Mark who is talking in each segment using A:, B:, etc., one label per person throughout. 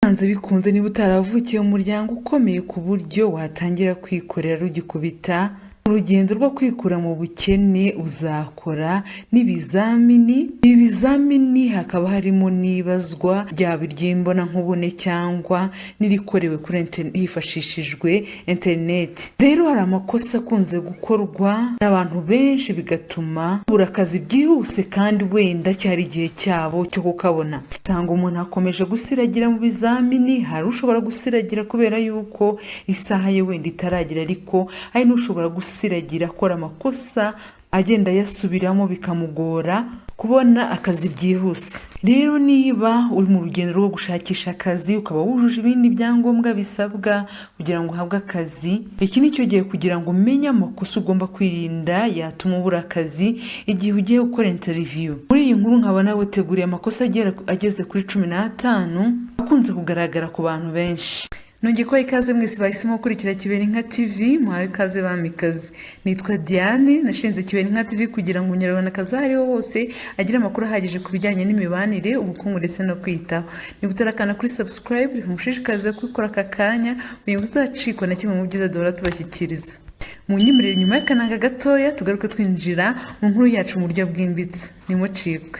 A: byanze bikunze niba utaravukiye mu muryango ukomeye ku buryo watangira kwikorera rugikubita, urugendo rwo kwikura mu bukene uzakora n'ibizamini. Ibi bizamini hakaba harimo n'ibazwa ryaba iry'imbona nkubone cyangwa n'irikorewe kuri hifashishijwe interineti. Rero hari amakosa akunze gukorwa n'abantu benshi bigatuma babura akazi byihuse kandi wenda cyari igihe cyabo cyo kukabona. Usanga umuntu akomeje gusiragira mu bizamini, hari ushobora gusiragira kubera yuko isaha ye wenda itaragira, ariko hari n'ushobora gusiragira akora amakosa agenda yasubiramo bikamugora kubona akazi byihuse. Rero niba uri mu rugendo rwo gushakisha akazi ukaba wujuje ibindi byangombwa bisabwa kugira ngo uhabwe akazi, iki ni cyo gihe kugira ngo umenye amakosa ugomba kwirinda yatuma ubura akazi igihe ugiye gukora interview. Muri iyi nkuru nkaba naweteguriye amakosa ageze kuri 15 akunze kugaragara ku bantu benshi. Nongeye ko ikaze mwese bahisemo gukurikira Kiberinka TV, muhawe ikaze bamikazi. Nitwa Diane, nashinze Kiberinka TV kugira ngo umunyarwandakazi aho ariho hose agire amakuru ahagije ku bijyanye n'imibanire, ubukungu ndetse no kwitaho. Niba utarakana kuri subscribe, reka mushishikarize kubikora aka kanya kugira ngo uzacikwa na kimwe mu byiza duhora tubashyikiriza. Munyemerere nyuma y'akananga gatoya tugaruke twinjira mu nkuru yacu mu buryo bwimbitse. Nimucikwe.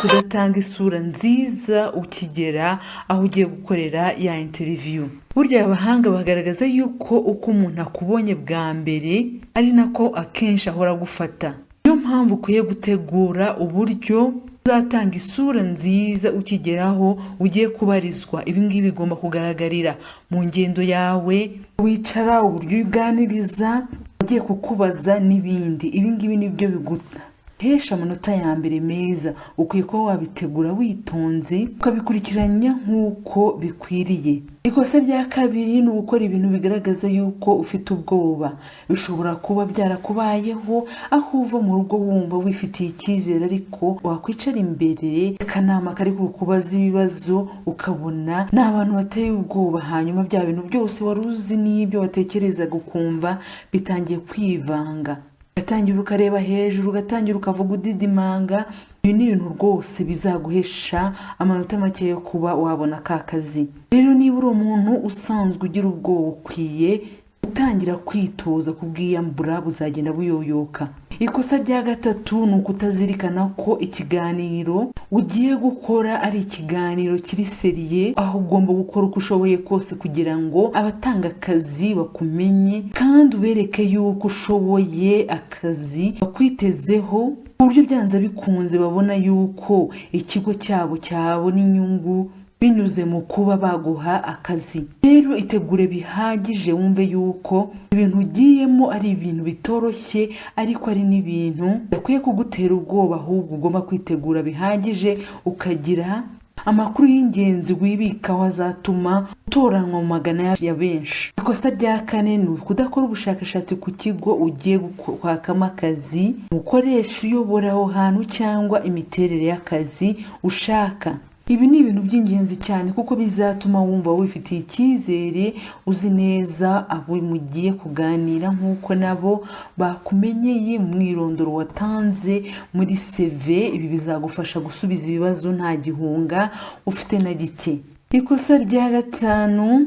A: Kudatanga isura nziza ukigera aho ugiye gukorera ya interview. Burya abahanga bagaragaza yuko uko umuntu akubonye bwa mbere ari nako akenshi ahora gufata. Niyo mpamvu ukwiye gutegura uburyo uzatanga isura nziza ukigeraho ugiye kubarizwa. Ibi ngibi bigomba kugaragarira mu ngendo yawe, wicara, uburyo uganiriza, ugiye kukubaza n'ibindi. Ibi ngibi nibyo biguta hesha amanota ya mbere meza. Ukwiye kuba wabitegura witonze ukabikurikiranya nk'uko bikwiriye. Ikosa rya kabiri ni ugukora ibintu bigaragaza yuko ufite ubwoba. Bishobora kuba byarakubayeho aho uva mu rugo wumva wifitiye icyizere, ariko wakwicara imbere akanama kari kukubaza ibibazo ukabona ni abantu bateye ubwoba, hanyuma bya bintu byose wari uzi n'ibyo watekerezaga ukumva bitangiye kwivanga. Ugatangira ukareba hejuru, ugatangira ukavuga udidimanga. Ibi ni ibintu rwose bizaguhesha amanota make yo kuba wabona ka kazi. Rero niba uri umuntu usanzwe ugira ubwoba, ukwiye gutangira kwitoza kubwiyambura, buzagenda buyoyoka. Ikosa rya gatatu ni ukutazirikana ko ikiganiro ugiye gukora ari ikiganiro kiri seriye, aho ugomba gukora uko ushoboye kose kugira ngo abatanga akazi bakumenye kandi ubereke yuko ushoboye akazi bakwitezeho, ku buryo byanze bikunze babona yuko ikigo cyabo cyabona inyungu binyuze mu kuba baguha akazi. Rero itegure bihagije, wumve yuko ibintu ugiyemo ari ibintu bitoroshye, ariko ari n'ibintu bidakwiye kugutera ubwoba, ahubwo ugomba kwitegura bihagije ukagira amakuru y'ingenzi wibikaho azatuma utoranywa mu magana ya benshi. Ikosa rya kane ni ukudakora ubushakashatsi ku kigo ugiye kwakamo akazi, umukoresha uyobora aho hantu cyangwa imiterere y'akazi ushaka. Ibi ni ibintu by'ingenzi cyane kuko bizatuma wumva wifitiye icyizere, uzi neza abo mugiye kuganira nk'uko nabo bakumenyeye mu mwirondoro watanze muri CV. Ibi bizagufasha gusubiza ibibazo nta gihunga ufite na gike. Ikosa rya gatanu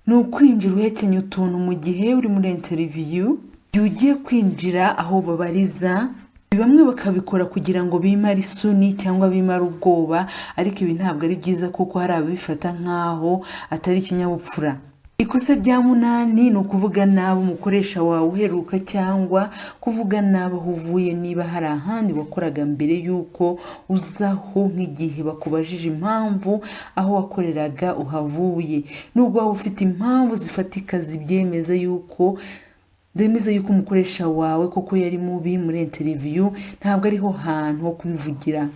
A: ni ukwinjira uhekenye utuntu mu gihe uri muri interview. Igihe ugiye kwinjira aho babariza, bamwe bakabikora kugira ngo bimare isoni cyangwa bimare ubwoba, ariko ibi ntabwo ari byiza kuko hari ababifata nk'aho atari ikinyabupfura. Ikosa rya 8 ni ukuvuga nabi umukoresha wawe uheruka cyangwa kuvuga nabi aho uvuye niba hari ahandi wakoraga mbere yuko uzaho, nk'igihe bakubajije impamvu aho wakoreraga uhavuye. Nubwo waba ufite impamvu zifatika zibyemeza yuko umukoresha wawe koko yari mubi muri interview, ntabwo ariho hantu ho kubivugira.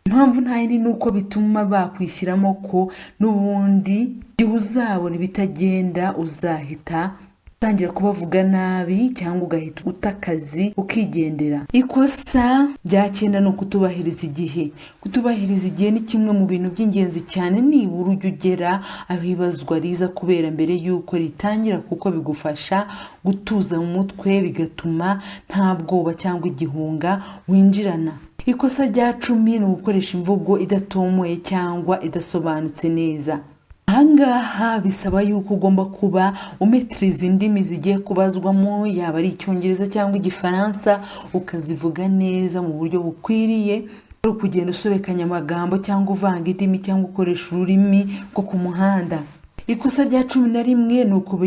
A: Impamvu nta yindi ni uko bituma bakwishyiramo ko n'ubundi igihe uzabona ibitagenda uzahita utangira kubavuga nabi cyangwa ugahita uta akazi ukigendera. Ikosa rya 9 ni ukutubahiriza igihe. Kutubahiriza igihe ni kimwe mu bintu by'ingenzi cyane nibura ujya ugera aho ibazwa riza kubera mbere y'uko ritangira, kuko bigufasha gutuza mu mutwe bigatuma nta bwoba cyangwa igihunga winjirana. Ikosa rya 10 ni ugukoresha imvugo idatomoye cyangwa idasobanutse neza. Ahangaha bisaba yuko ugomba kuba umetriza indimi zigiye kubazwamo, yaba ari Icyongereza cyangwa Igifaransa, ukazivuga neza mu buryo bukwiriye, ari kugenda usobekanya amagambo cyangwa uvanga indimi cyangwa ukoresha ururimi rwo ku muhanda. Ikosa rya 11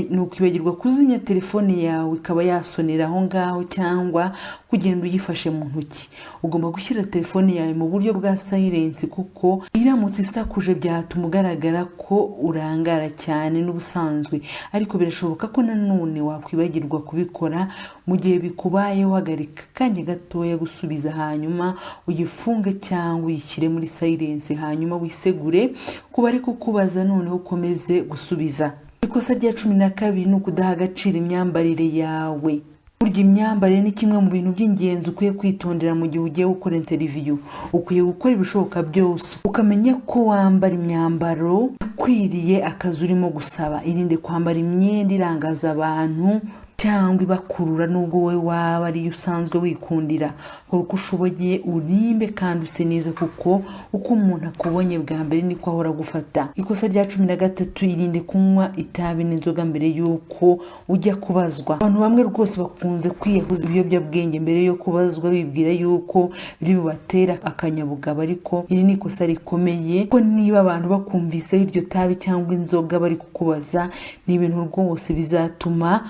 A: ni ukwibagirwa kuzimya telefone yawe ikaba yasonera aho ngaho cyangwa kugenda uyifashe mu ntoki. Ugomba gushyira telefone yawe mu buryo bwa silence, kuko iramutse isakuje byatuma ugaragara ko urangara cyane n'ubusanzwe, ariko birashoboka ko nanone wakwibagirwa kubikora. Mu gihe bikubayeho, hagarika akanya gatoya gusubiza, hanyuma uyifunge cyangwa uyishyire muri silence, hanyuma wisegure kuba ari kukubaza, noneho ukomeze gusubiza. Ikosa rya 12 ni ukudaha agaciro imyambarire yawe. Burya imyambarire ni kimwe mu bintu by'ingenzi ukwiye kwitondera mu gihe ugiye gukora interview. Ukwiye gukora ibishoboka byose ukamenya ko wambara imyambaro ikwiriye akazi urimo gusaba. Irinde kwambara imyenda irangaza abantu cyangwa ibakurura nubwo wowe waba ari usanzwe wikundira. Kora uko ushoboye urimbe kandi use neza, kuko uko umuntu akubonye bwa mbere niko ahora gufata. Ikosa rya 13, irinde kunywa itabi n'inzoga mbere yuko ujya kubazwa. Abantu bamwe rwose bakunze kwiyahuza ibiyobyabwenge mbere yo kubazwa, bibwira yuko biri bubatera akanyabugabo, ariko iri ni ikosa rikomeye, ko niba abantu bakumvise iryo tabi cyangwa inzoga bari kukubaza, ni ibintu rwose bizatuma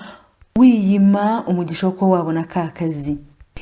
A: wiyima umugisha ko wabona ka kazi.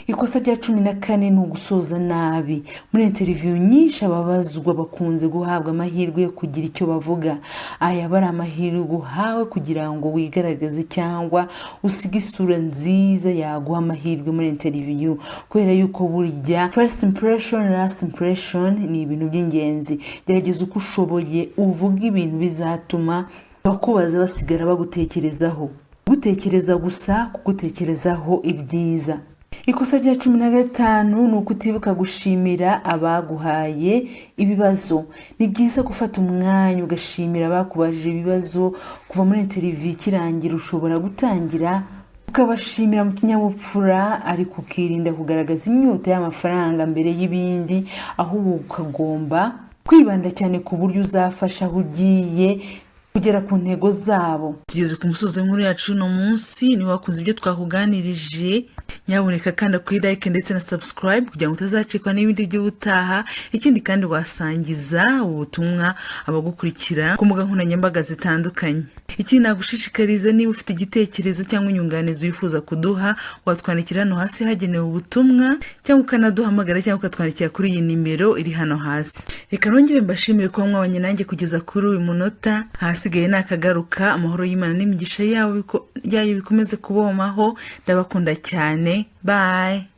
A: Ikosa rya 14 ni ugusoza nabi. Muri interview nyinshi ababazwa bakunze guhabwa amahirwe yo kugira icyo bavuga. Aya bari amahirwe uhawe kugira ngo wigaragaze cyangwa usige isura nziza yaguha amahirwe muri interview, kubera yuko burya first impression last impression ni ibintu by'ingenzi. Gerageza uko ushoboye uvuga ibintu bizatuma bakubaza basigara bagutekerezaho. Gutekereza gusa, kugutekerezaho ibyiza. Ikosa rya 15 ni ukutibuka gushimira abaguhaye ibibazo. Ni byiza gufata umwanya ugashimira abakubajije ibibazo. Kuva muri interview ikirangira, ushobora gutangira ukabashimira mu kinyabupfura, ariko ukirinda kugaragaza inyota y'amafaranga mbere y'ibindi, ahubwo ukagomba kwibanda cyane ku buryo uzafasha aho ugiye kugera ku ntego zabo. Tugeze ku musozi nkuru yacu no munsi. Ni wakunze ibyo twakuganirije, nyaboneka kanda kuri like ndetse na subscribe kugira ngo utazacikwa n'ibindi by'ubutaha. Ikindi kandi wasangiza ubutumwa abagukurikira ku mbuga nkoranyambaga zitandukanye. Iki nagushishikariza, niba ufite igitekerezo cyangwa inyunganizi wifuza kuduha, watwandikira hano hasi hagenewe ubutumwa, cyangwa ukanaduhamagara cyangwa ukatwandikira kuri iyi nimero iri hano hasi. Reka nongere mbashimire ko mwabanye nanjye kugeza kuri uyu munota. Hasigaye nakagaruka. Amahoro y'Imana n'imigisha yayo bikomeze kubomaho. Ndabakunda cyane. Bye.